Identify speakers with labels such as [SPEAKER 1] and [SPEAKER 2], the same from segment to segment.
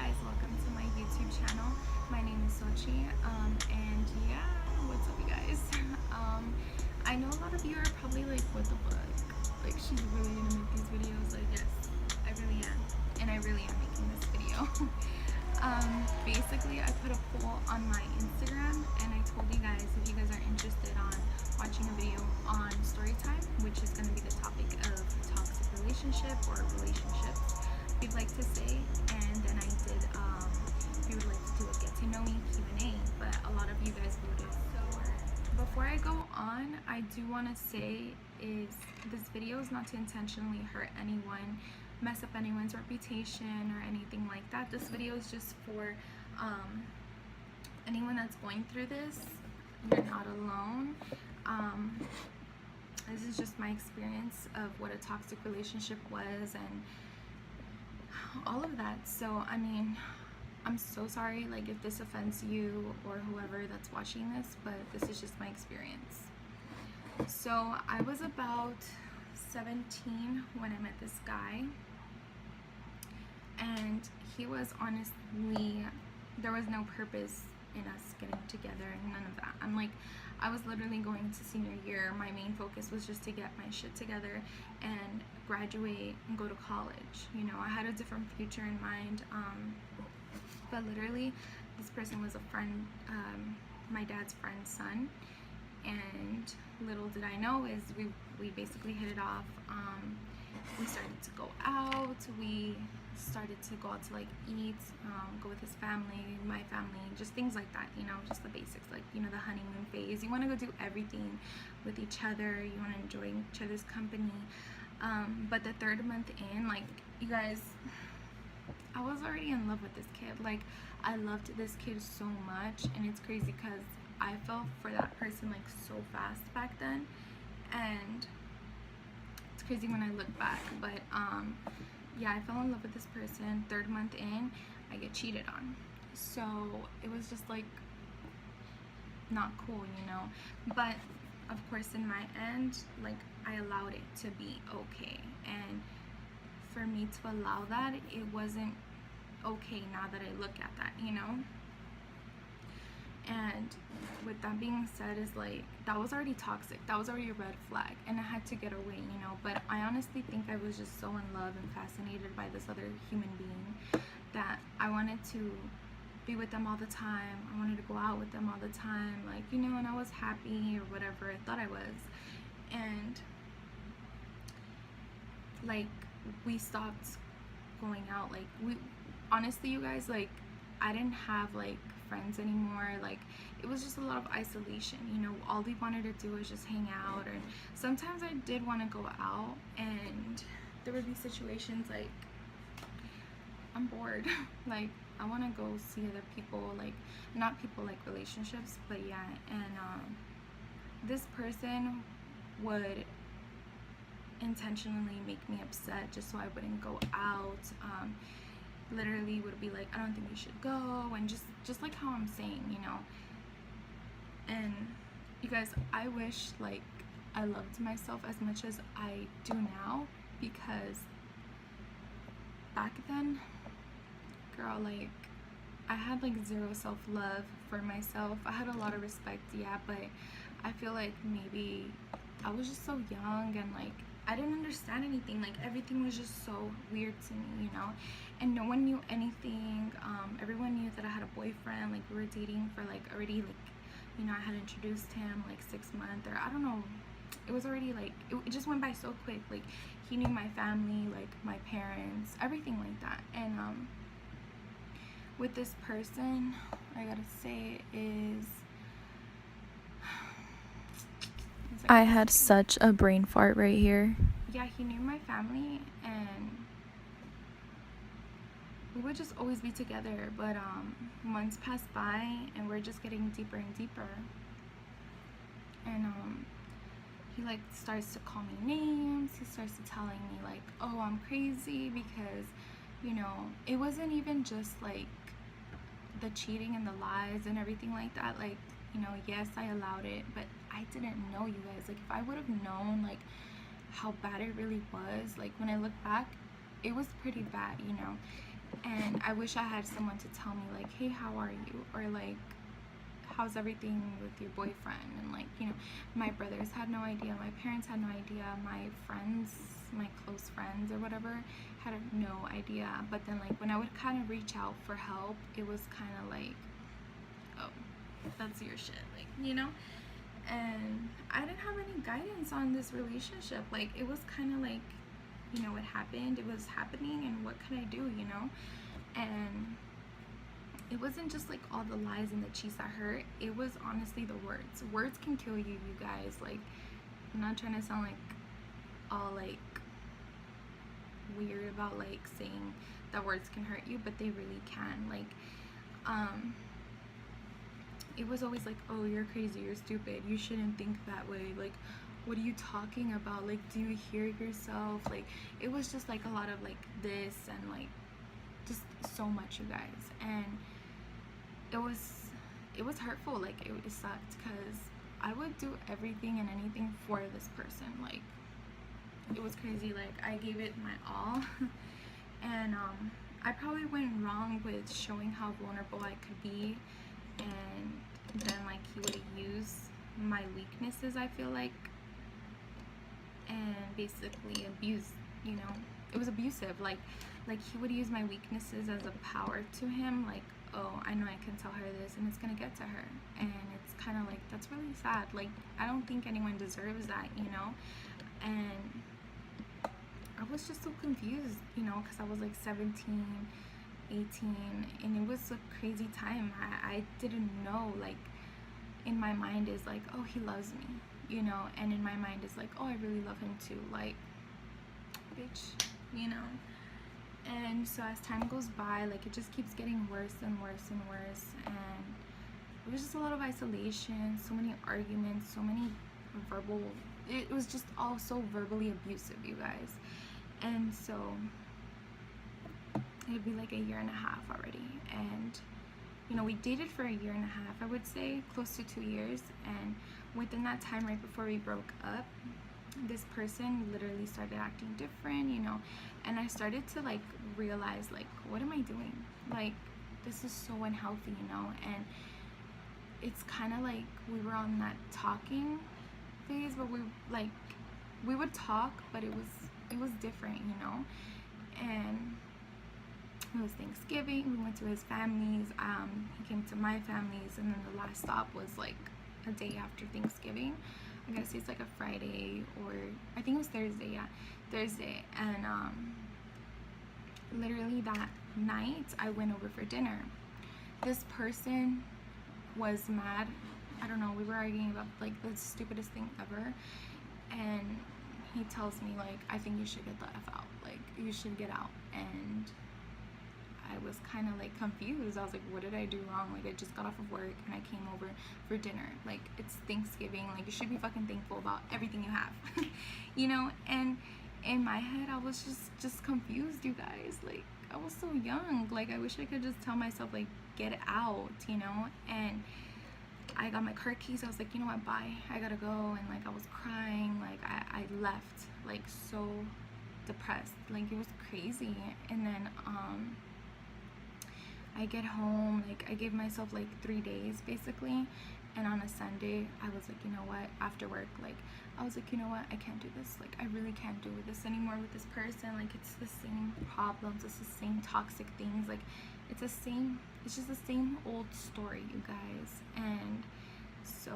[SPEAKER 1] guys, welcome to my YouTube channel. My name is Sochi, and yeah, what's up you guys? I know a lot of you are probably like, what the fuck? Like, she's really gonna make these videos? Like, yes, I really am, and I really am making this video. Basically, I put a poll on my Instagram, and I told you guys if you guys are interested on watching a video on Storytime, which is gonna be the topic of toxic relationship or relationships, we'd like to say. And then I did if you would like to do a get to know me Q&A, but a lot of you guys voted. So before I go on, I do want to say is this video is not to intentionally hurt anyone, mess up anyone's reputation or anything like that. This video is just for anyone that's going through this. You're not alone. This is just my experience of what a toxic relationship was and all of that. So I mean, I'm so sorry like if this offends you or whoever that's watching this, but this is just my experience. So I was about 17 when I met this guy, and he was honestly, there was no purpose in us getting together and none of that. I was literally going to senior year. My main focus was just to get my shit together and graduate and go to college. You know, I had a different future in mind, but literally this person was a friend, my dad's friend's son, and little did I know is we basically hit it off. We started to go out, we started to go out to like eat, go with his family, my family, just things like that, you know, just the basics, like, you know, the honeymoon phase. You want to go do everything with each other, you want to enjoy each other's company. But the third month in, like, you guys, I was already in love with this kid. Like, I loved this kid so much, and it's crazy because I fell for that person like so fast back then, and it's crazy when I look back. But yeah, I fell in love with this person. Third month in, I get cheated on. So it was just like not cool, you know. But of course, in my end, like, I allowed it to be okay, and for me to allow that, it wasn't okay now that I look at that, you know. And with that being said, is like, that was already toxic, that was already a red flag, and I had to get away, you know. But I honestly think I was just so in love and fascinated by this other human being that I wanted to be with them all the time. I wanted to go out with them all the time, like, you know, and I was happy or whatever I thought I was. And like, we stopped going out. Like, we honestly, you guys, like, I didn't have like friends anymore. Like, it was just a lot of isolation, you know. All we wanted to do was just hang out, and sometimes I did want to go out, and there would be situations like, I'm bored. Like, I want to go see other people, like, not people like relationships, but yeah. And this person would intentionally make me upset just so I wouldn't go out. Literally would be like, I don't think you should go, and just like how I'm saying, you know. And you guys, I wish like I loved myself as much as I do now, because back then, girl, like, I had like zero self-love for myself. I had a lot of respect, yeah, but I feel like maybe I was just so young, and like, I didn't understand anything. Like, everything was just so weird to me, you know. And no one knew anything. Everyone knew that I had a boyfriend. Like, we were dating for like already, like, you know, I had introduced him like 6 months, or I don't know, it was already like, it just went by so quick. Like, he knew my family, like my parents, everything like that. And with this person, I gotta say, is
[SPEAKER 2] I had such a brain fart right here.
[SPEAKER 1] Yeah, he knew my family, and we would just always be together. But months passed by, and we're just getting deeper and deeper. And he like starts to call me names. He starts to telling me like, oh, I'm crazy, because, you know, it wasn't even just like the cheating and the lies and everything like that. Like, you know, yes, I allowed it, but I didn't know, you guys. Like, if I would have known like how bad it really was, like, when I look back, it was pretty bad, you know. And I wish I had someone to tell me like, hey, how are you, or like, how's everything with your boyfriend. And like, you know, my brothers had no idea, my parents had no idea, my friends, my close friends or whatever, had no idea. But then like when I would kind of reach out for help, it was kind of like, oh, that's your shit, like, you know. And I didn't have any guidance on this relationship. Like, it was kind of like, you know, it happened, it was happening, and what could I do, you know. And it wasn't just like all the lies and the cheats that hurt, it was honestly the words can kill you, you guys. Like, I'm not trying to sound like all like weird about like saying that words can hurt you, but they really can. Like, it was always like, oh, you're crazy, you're stupid, you shouldn't think that way, like, what are you talking about, like, do you hear yourself? Like, it was just like a lot of like this, and like just so much, you guys. And it was hurtful. Like, it sucked, because I would do everything and anything for this person. Like, it was crazy. Like, I gave it my all. And I probably went wrong with showing how vulnerable I could be, and then like he would use my weaknesses, I feel like, and basically abuse, you know. It was abusive. Like he would use my weaknesses as a power to him. Like, oh, I know I can tell her this and it's gonna get to her. And it's kind of like, that's really sad. Like, I don't think anyone deserves that, you know. And I was just so confused, you know, because I was like 17, 18, and it was a crazy time. I didn't know. Like, in my mind is like, oh, he loves me, you know, and in my mind is like, oh, I really love him too. Like, bitch, you know. And so as time goes by, like, it just keeps getting worse and worse and worse. And it was just a lot of isolation, so many arguments, so many verbal, it was just all so verbally abusive, you guys. And so it'd be like a year and a half already. And, you know, we dated for a year and a half, I would say, close to 2 years. And within that time, right before we broke up, this person literally started acting different, you know. And I started to like realize, like, what am I doing? Like, this is so unhealthy, you know. And it's kind of like we were on that talking phase, but we would talk, but it was different, you know. And it was Thanksgiving, we went to his family's, he came to my family's, and then the last stop was like a day after Thanksgiving. I gotta say it's like a Friday, or I think it was Thursday, yeah, Thursday. And literally that night I went over for dinner. This person was mad. I don't know, we were arguing about like the stupidest thing ever, and he tells me like, I think you should get the F out, like, you should get out. And I was kind of like confused. I was like, what did I do wrong? Like, I just got off of work and I came over for dinner. Like, it's Thanksgiving. Like, you should be fucking thankful about everything you have, you know. And in my head, I was just confused, you guys. Like, I was so young. Like, I wish I could just tell myself like, get out, you know. And I got my car keys. I was like, you know what, bye, I gotta go. And like, I was crying. Like, I left like so depressed. Like, it was crazy. And then I get home, like, I gave myself like 3 days basically, and on a Sunday I was like, you know what, after work, like, I was like, you know what, I can't do this. Like, I really can't do this anymore with this person. Like, it's the same problems, it's the same toxic things, like, it's just the same old story, you guys. And so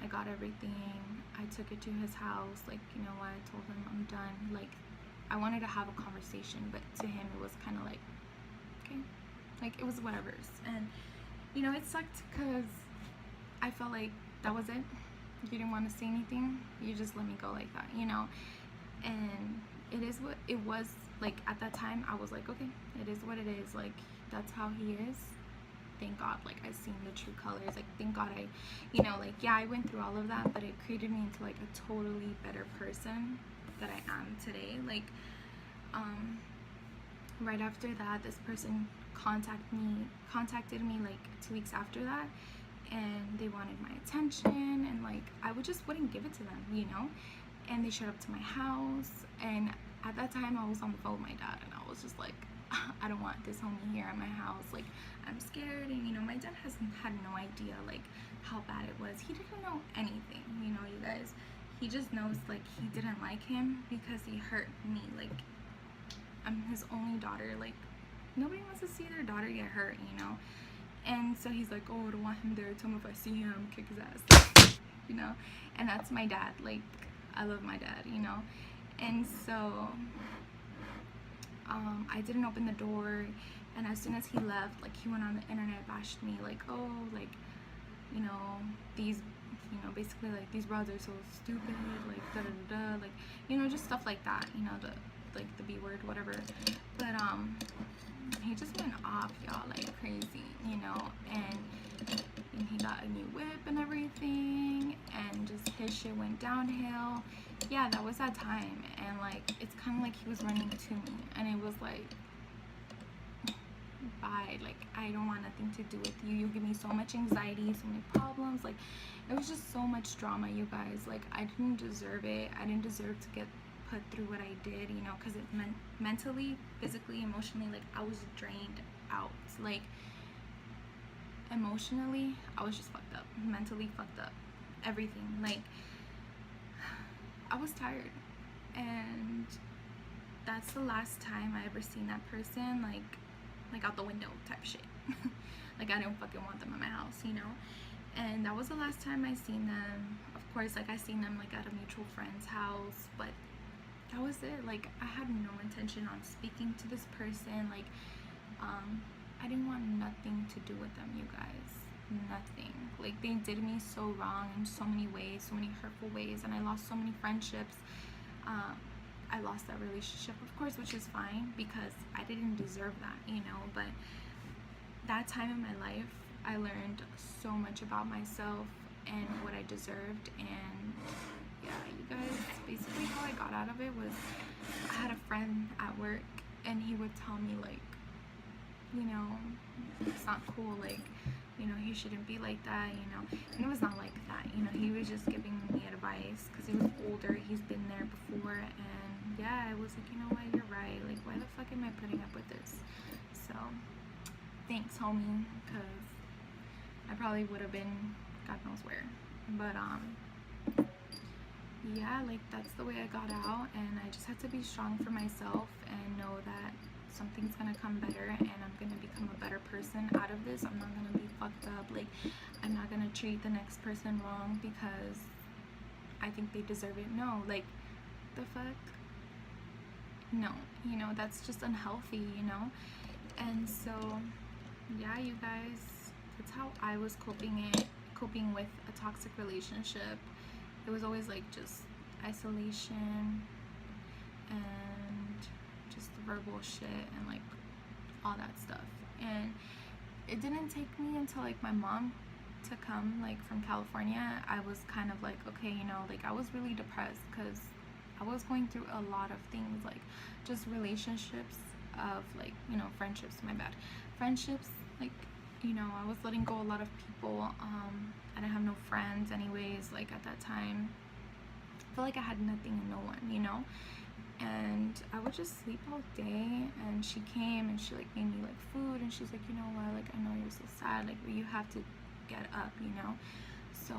[SPEAKER 1] I got everything, I took it to his house. Like, you know what, I told him I'm done. Like, I wanted to have a conversation, but to him it was kind of like, okay, like, it was whatever's. And, you know, it sucked because I felt like that was it. You didn't want to say anything, you just let me go like that, you know. And it is what it was. Like, at that time I was like, okay, it is what it is. Like, that's how he is. Thank God, like, I seen the true colors. Like, thank God I, you know, like, yeah, I went through all of that, but it created me into like a totally better person that I am today. Like, right after that, this person contacted me like 2 weeks after that, and they wanted my attention, and like, I wouldn't give it to them, you know. And they showed up to my house, and at that time I was on the phone with my dad, and I was just like, I don't want this homie here at my house. Like, I'm scared. And, you know, my dad had no idea, like, how bad it was. He didn't know anything, you know, you guys. He just knows, like, he didn't like him because he hurt me. Like, I'm his only daughter. Like, nobody wants to see their daughter get hurt, you know. And so he's like, oh, I don't want him there. Tell him if I see him, kick his ass, you know. And that's my dad. Like, I love my dad, you know. And so I didn't open the door, and as soon as he left, like, he went on the internet, bashed me, like, oh, like, you know, these, you know, basically, like, these broads are so stupid, like, da da da da, like, you know, just stuff like that, you know, the, like, the B word, whatever. But he just went off, y'all, like crazy, you know. And he got a new whip and everything, and just his shit went downhill. Yeah, that was that time. And like, it's kind of like he was running to me, and it was like, bye, like, I don't want nothing to do with you. You give me so much anxiety, so many problems. Like, it was just so much drama, you guys. Like, I didn't deserve it. I didn't deserve to get put through what I did, you know, because it meant mentally, physically, emotionally, like, I was drained out. Like, emotionally, I was just fucked up. Mentally fucked up. Everything. Like, I was tired. And that's the last time I ever seen that person, like out the window type shit. Like, I didn't fucking want them in my house, you know. And that was the last time I seen them. Of course, like, I seen them like at a mutual friend's house, but that was it. Like, I had no intention on speaking to this person. Like, I didn't want nothing to do with them, you guys. Nothing. Like, they did me so wrong in so many ways, so many hurtful ways, and I lost so many friendships. I lost that relationship, of course, which is fine because I didn't deserve that, you know. But that time in my life, I learned so much about myself and what I deserved. And yeah, you guys, basically how I got out of it was, I had a friend at work, and he would tell me, like, you know, it's not cool, like, you know, he shouldn't be like that, you know. And it was not like that, you know. He was just giving me advice because he was older, he's been there before. And yeah, I was like, you know what, you're right. Like, why the fuck am I putting up with this? So thanks, homie, because I probably would have been God knows where. But yeah, like, that's the way I got out. And I just had to be strong for myself and know that something's gonna come better, and I'm gonna become a better person out of this. I'm not gonna be fucked up. Like, I'm not gonna treat the next person wrong because I think they deserve it. No, like, the fuck? No, you know, that's just unhealthy, you know. And so yeah, you guys, that's how I was coping with a toxic relationship. It was always like just isolation and just verbal shit and like all that stuff. And it didn't take me until like my mom to come like from California. I was kind of like, okay, you know, like, I was really depressed because I was going through a lot of things, like just relationships of, like, you know, friendships, my bad, friendships, like, you know, I was letting go a lot of people. I didn't have no friends anyways, like, at that time. I felt like I had nothing and no one, you know. And I would just sleep all day, and she came and she like made me like food, and she's like, you know what, like, I know you're so sad, like, but you have to get up, you know. So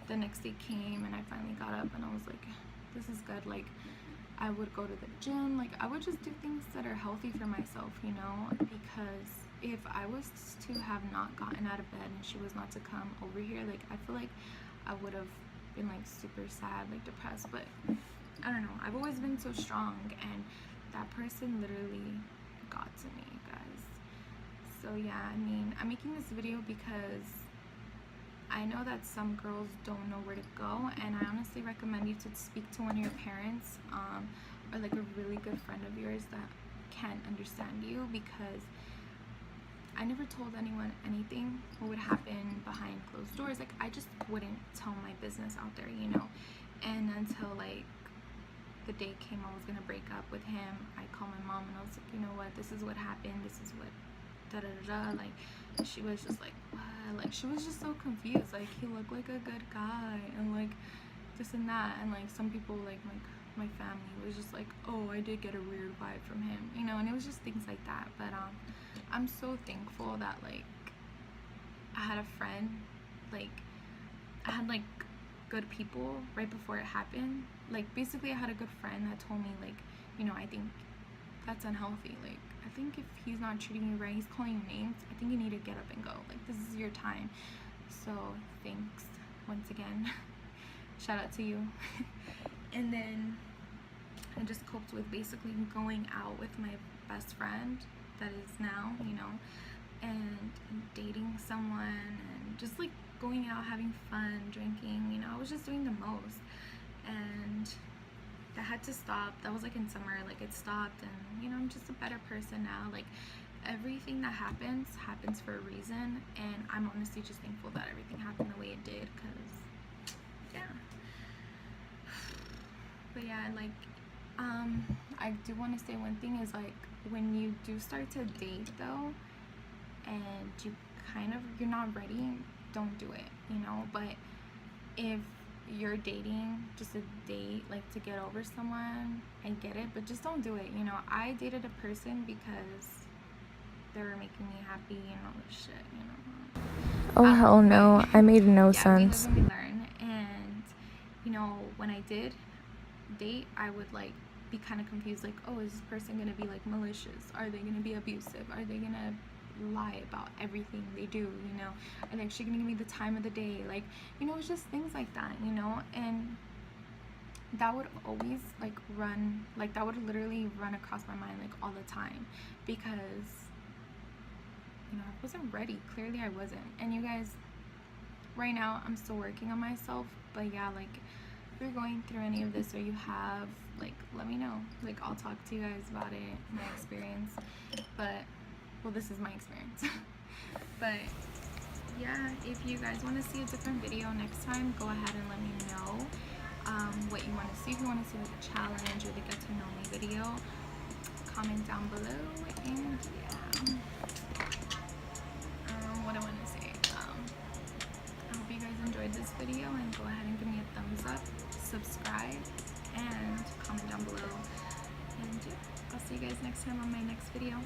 [SPEAKER 1] the next day came, and I finally got up, and I was like, this is good. Like, I would go to the gym, like, I would just do things that are healthy for myself, you know. Because if I was to have not gotten out of bed and she was not to come over here, like, I feel like I would have been like super sad, like depressed. But I don't know, I've always been so strong, and that person literally got to me, guys. So yeah, I mean, I'm making this video because I know that some girls don't know where to go, and I honestly recommend you to speak to one of your parents, or like a really good friend of yours that can understand you, because I never told anyone anything what would happen behind closed doors. Like, I just wouldn't tell my business out there, you know. And until like the day came I was gonna break up with him, I called my mom and I was like, you know what, this is what happened, this is what da da da da. Like, she was just like, what? Like, she was just so confused. Like, he looked like a good guy, and like this and that, and like some people like my family was just like, oh, I did get a weird vibe from him, you know, and it was just things like that. But I'm so thankful that like I had a friend, like I had like good people right before it happened. Like basically I had a good friend that told me like, you know, I think that's unhealthy. Like I think if he's not treating you right, he's calling you names, I think you need to get up and go. Like this is your time. So thanks once again. Shout out to you. And then I just coped with basically going out with my best friend that is now, you know, and dating someone and just like going out, having fun, drinking, you know, I was just doing the most. And that had to stop. That was like in summer, like it stopped, and you know, I'm just a better person now. Like everything that happens for a reason, and I'm honestly just thankful that everything happened the way it did, because yeah. But yeah, like I do want to say one thing is like when you do start to date though, and you're not ready, don't do it, you know. But if you're dating just a date, like to get over someone, I get it, but just don't do it, you know. I dated a person because they were making me happy and all this shit, you know.
[SPEAKER 2] Oh, hell no. I made no
[SPEAKER 1] yeah,
[SPEAKER 2] sense.
[SPEAKER 1] we live and we learn. And you know, when I did date, I would like be kind of confused, like, oh, is this person gonna be like malicious? Are they gonna be abusive? Are they gonna lie about everything they do, you know? Are they actually gonna give me the time of the day? Like, you know, it's just things like that, you know. And that would always like that would literally run across my mind like all the time, because you know, I wasn't ready. Clearly I wasn't. And you guys, right now I'm still working on myself. But yeah, like if you're going through any of this, or you have, like, let me know. Like I'll talk to you guys about it, my experience. But well, this is my experience. But yeah, if you guys want to see a different video next time, go ahead and let me know what you want to see. If you want to see like a challenge or the get to know me video, comment down below. And yeah, what I want to say, I hope you guys enjoyed this video, and go ahead and give me a thumbs up, subscribe, and comment down below. And yeah, I'll see you guys next time on my next video.